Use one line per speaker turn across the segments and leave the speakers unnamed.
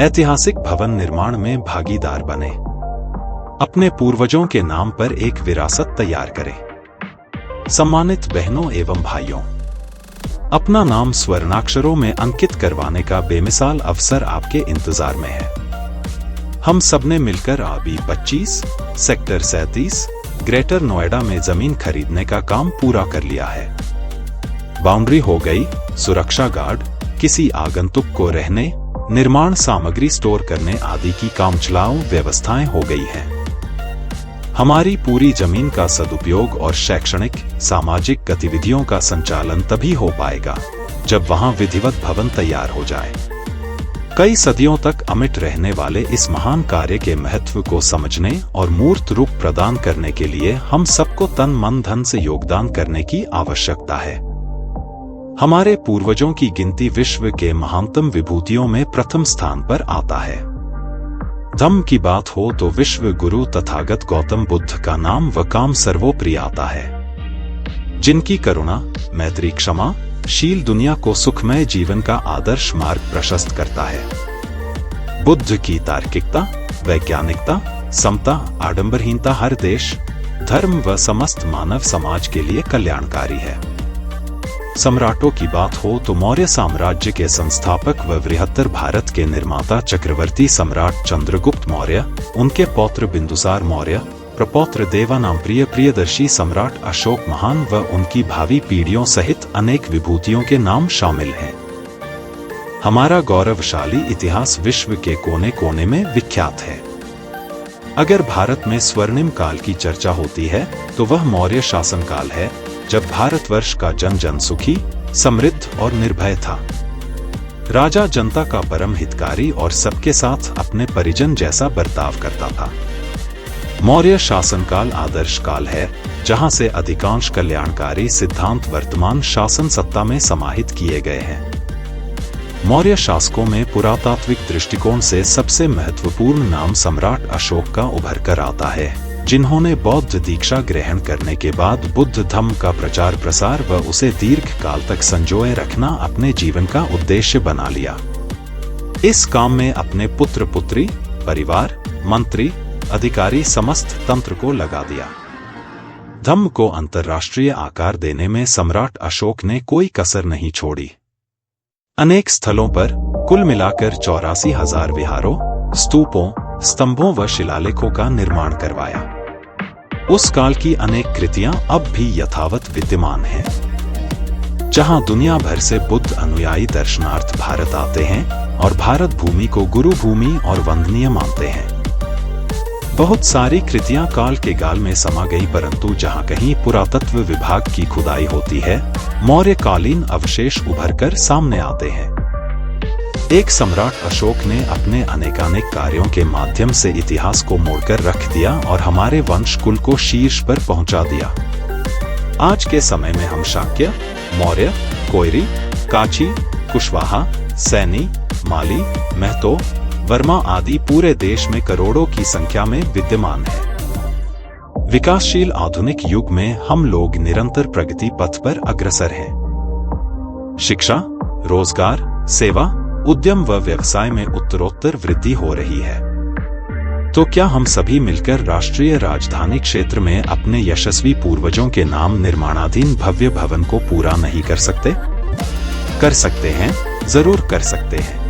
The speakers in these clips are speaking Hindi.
ऐतिहासिक भवन निर्माण में भागीदार बने। अपने पूर्वजों के नाम पर एक विरासत तैयार करें। सम्मानित बहनों एवं भाइयों, अपना नाम स्वर्णाक्षरों में अंकित करवाने का बेमिसाल अवसर आपके इंतजार में है। हम सबने मिलकर आबी 25, सेक्टर 37, ग्रेटर नोएडा में जमीन खरीदने का काम पूरा कर लिया है। बाउंड्री हो गई, सुरक्षा गार्ड, किसी आगंतुक को रहने, निर्माण सामग्री स्टोर करने आदि की कामचलाऊ व्यवस्थाएं हो गई हैं। हमारी पूरी जमीन का सदुपयोग और शैक्षणिक, सामाजिक गतिविधियों का संचालन तभी हो पाएगा जब वहां विधिवत भवन तैयार हो जाए। कई सदियों तक अमिट रहने वाले इस महान कार्य के महत्व को समझने और मूर्त रूप प्रदान करने के लिए हम सबको तन मन धन से योगदान करने की आवश्यकता है। हमारे पूर्वजों की गिनती विश्व के महानतम विभूतियों में प्रथम स्थान पर आता है। धम्म की बात हो तो विश्व गुरु तथागत गौतम बुद्ध का नाम व काम सर्वोपरि आता है, जिनकी करुणा, मैत्री, क्षमा शील दुनिया को सुखमय जीवन का आदर्श मार्ग प्रशस्त करता है। बुद्ध की तार्किकता, वैज्ञानिकता, समता, आडंबरहीनता हर देश, धर्म व समस्त मानव समाज के लिए कल्याणकारी है। सम्राटों की बात हो तो मौर्य साम्राज्य के संस्थापक व बृहत्तर भारत के निर्माता चक्रवर्ती सम्राट चंद्रगुप्त मौर्य, उनके पौत्र बिंदुसार मौर्य, प्रपौत्र देवानामप्रिय प्रियदर्शी सम्राट अशोक महान व उनकी भावी पीढ़ियों सहित अनेक विभूतियों के नाम शामिल हैं। हमारा गौरवशाली इतिहास विश्व के कोने कोने में विख्यात है। अगर भारत में स्वर्णिम काल की चर्चा होती है तो वह मौर्य शासनकाल है, जब भारतवर्ष का जन जन सुखी, समृद्ध और निर्भय था। राजा जनता का परम हितकारी और सबके साथ अपने परिजन जैसा बर्ताव करता था। मौर्य शासनकाल आदर्श काल है, जहां से अधिकांश कल्याणकारी सिद्धांत वर्तमान शासन सत्ता में समाहित किए गए हैं। मौर्य शासकों में पुरातात्विक दृष्टिकोण से सबसे महत्वपूर्ण नाम सम्राट अशोक का उभर कर आता है, जिन्होंने बौद्ध दीक्षा ग्रहण करने के बाद बुद्ध धम्म का प्रचार प्रसार व उसे दीर्घ काल तक संजोए रखना अपने जीवन का उद्देश्य बना लिया। इस काम में अपने पुत्र पुत्री, परिवार, मंत्री, अधिकारी समस्त तंत्र को लगा दिया। धम्म को अंतर्राष्ट्रीय आकार देने में सम्राट अशोक ने कोई कसर नहीं छोड़ी। अनेक स्थलों पर कुल मिलाकर 84,000 विहारों, स्तूपों, स्तंभों व शिलालेखों का निर्माण करवाया। उस काल की अनेक कृतियां अब भी यथावत विद्यमान हैं। जहां दुनिया भर से बुद्ध अनुयायी दर्शनार्थ भारत आते हैं और भारत भूमि को गुरु भूमि और वंदनीय मानते हैं। बहुत सारी कृतियां काल के गाल में समा गई, परंतु जहां कहीं पुरातत्व विभाग की खुदाई होती है, मौर्यकालीन अवशेष उभरकर सामने आते हैं। एक सम्राट अशोक ने अपने अनेकानेक कार्यों के माध्यम से इतिहास को मोड़कर रख दिया और हमारे वंश कुल को शीर्ष पर पहुंचा दिया। आज के समय में हम शाक्य, मौर्य, कोयरी, काची, कुशवाहा, सैनी, माली, महतो, वर्मा आदि पूरे देश में करोड़ों की संख्या में विद्यमान है। विकासशील आधुनिक युग में हम लोग निरंतर प्रगति पथ पर अग्रसर हैं। शिक्षा, रोजगार, सेवा, उद्यम व व्यवसाय में उत्तरोत्तर वृद्धि हो रही है। तो क्या हम सभी मिलकर राष्ट्रीय राजधानी क्षेत्र में अपने यशस्वी पूर्वजों के नाम निर्माणाधीन भव्य भवन को पूरा नहीं कर सकते? कर सकते हैं, जरूर कर सकते हैं।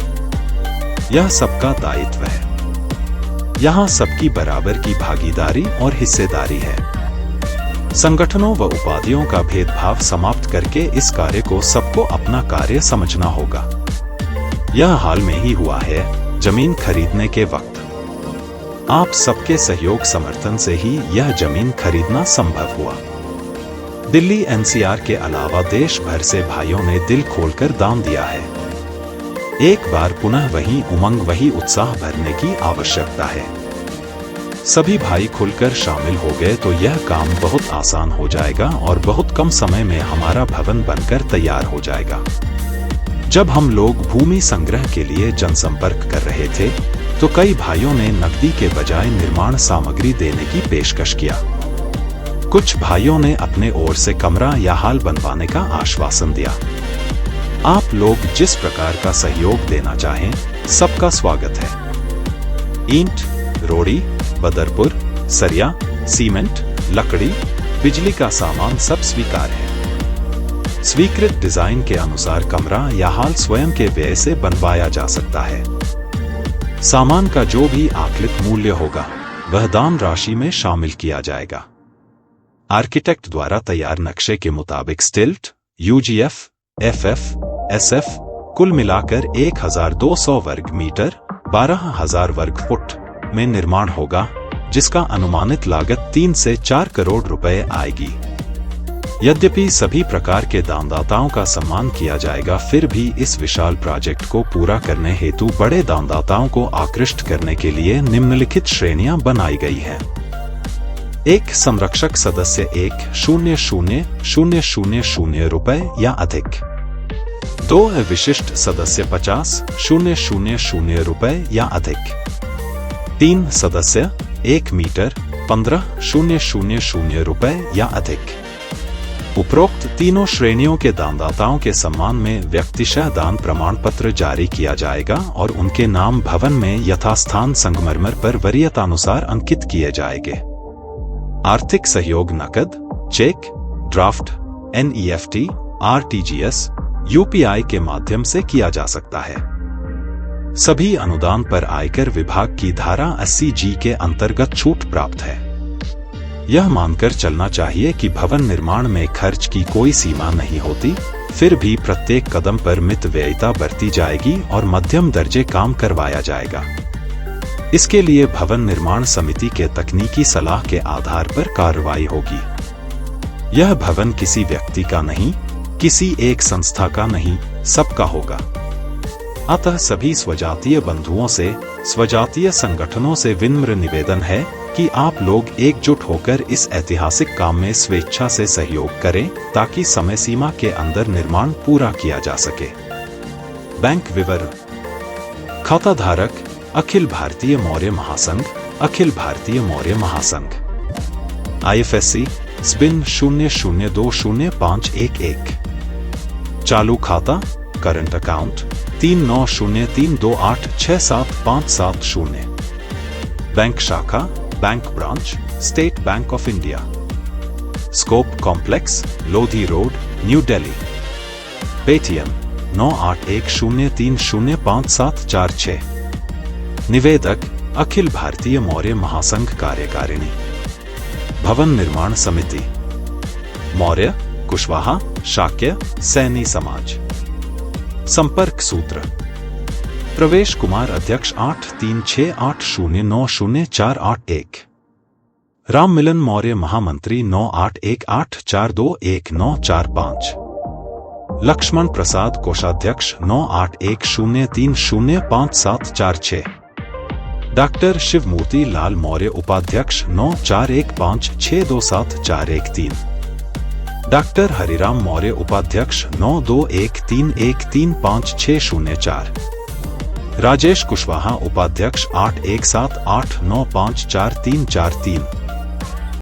यह सबका दायित्व है। यहाँ सबकी बराबर की भागीदारी और हिस्सेदारी है। संगठनों व उपाधियों का भेदभाव समाप्त करके इस कार्य को सबको अपना कार्य समझना होगा। यह हाल में ही हुआ है, जमीन खरीदने के वक्त। आप सबके सहयोग समर्थन से ही यह जमीन खरीदना संभव हुआ। दिल्ली एनसीआर के अलावा देश भर से भाइयों ने दिल खोलकर दान दिया है। एक बार पुनः वही उमंग, वही उत्साह भरने की आवश्यकता है। सभी भाई खुलकर शामिल हो गए तो यह काम बहुत आसान हो जाएगा और बहुत कम समय में हमारा भवन बनकर तैयार हो जाएगा। जब हम लोग भूमि संग्रह के लिए जनसंपर्क कर रहे थे तो कई भाइयों ने नकदी के बजाय निर्माण सामग्री देने की पेशकश किया। कुछ भाइयों ने अपने ओर से कमरा या हाल बनवाने का आश्वासन दिया। आप लोग जिस प्रकार का सहयोग देना चाहें सबका स्वागत है। ईंट, रोड़ी, बदरपुर, सरिया, सीमेंट, लकड़ी, बिजली का सामान सब स्वीकार है। स्वीकृत डिजाइन के अनुसार कमरा या हाल स्वयं के व्यय से बनवाया जा सकता है। सामान का जो भी आकलित मूल्य होगा वह दान राशि में शामिल किया जाएगा। आर्किटेक्ट द्वारा तैयार नक्शे के मुताबिक स्टिल्ट, यूजीएफ, एफएफ, एसएफ कुल मिलाकर 1200 वर्ग मीटर 12,000 वर्ग फुट में निर्माण होगा, जिसका अनुमानित लागत 3 से 4 करोड़ रुपए आएगी। यद्यपि सभी प्रकार के दानदाताओं का सम्मान किया जाएगा, फिर भी इस विशाल प्रोजेक्ट को पूरा करने हेतु बड़े दानदाताओं को आकृष्ट करने के लिए निम्नलिखित श्रेणियां बनाई गई हैं। 1 संरक्षक सदस्य 1,00,000 रुपए या अधिक। 2 विशिष्ट सदस्य 50,000 रुपए या अधिक। 3 सदस्य 1 मीटर 15,000 रुपए या अधिक। उपरोक्त तीनों श्रेणियों के दानदाताओं के सम्मान में व्यक्तिशः दान प्रमाण पत्र जारी किया जाएगा और उनके नाम भवन में यथास्थान संगमरमर पर वरीयतानुसार अंकित किए जाएंगे। आर्थिक सहयोग नकद, cheque, draft, NEFT, RTGS, UPI के माध्यम से किया जा सकता है। सभी अनुदान पर आयकर विभाग की धारा 80G के अंतर्गत छूट प्राप्त है। यह मानकर चलना चाहिए कि भवन निर्माण में खर्च की कोई सीमा नहीं होती, फिर भी प्रत्येक कदम पर मितव्ययिता बरती जाएगी और मध्यम दर्जे काम करवाया जाएगा। इसके लिए भवन निर्माण समिति के तकनीकी सलाह के आधार पर कार्रवाई होगी। यह भवन किसी व्यक्ति का नहीं, किसी एक संस्था का नहीं, सबका होगा। अतः सभी स्वजातीय बंधुओं से, स्वजातीय संगठनों से विनम्र निवेदन है कि आप लोग एकजुट होकर इस ऐतिहासिक काम में स्वेच्छा से सहयोग करें, ताकि समय सीमा के अंदर निर्माण पूरा किया जा सके। बैंक विवरण। खाता धारक अखिल भारतीय मौर्य महासंघ, अखिल भारतीय मौर्य महासंघ। IFSC SBIN 00205111। चालू खाता करंट अकाउंट 390328675770। बैंक शाखा bank branch state bank of India. Scope complex Lodhi road new Delhi. Paytm 9810305746। निवेदक अखिल भारतीय मौर्य महासंघ कार्यकारिणी। भवन निर्माण समिति मौर्य, कुशवाहा, शाक्य, सैनी समाज। संपर्क सूत्र प्रवेश कुमार अध्यक्ष 8368090481। राम मिलन मौर्य महामंत्री 9818421945। लक्ष्मण प्रसाद कोषाध्यक्ष 9810305746। डॉक्टर शिवमूर्ति लाल मौर्य उपाध्यक्ष 9415627413। डॉक्टर हरिराम मौर्य उपाध्यक्ष 9213135604। राजेश कुशवाहा उपाध्यक्ष 8178954343।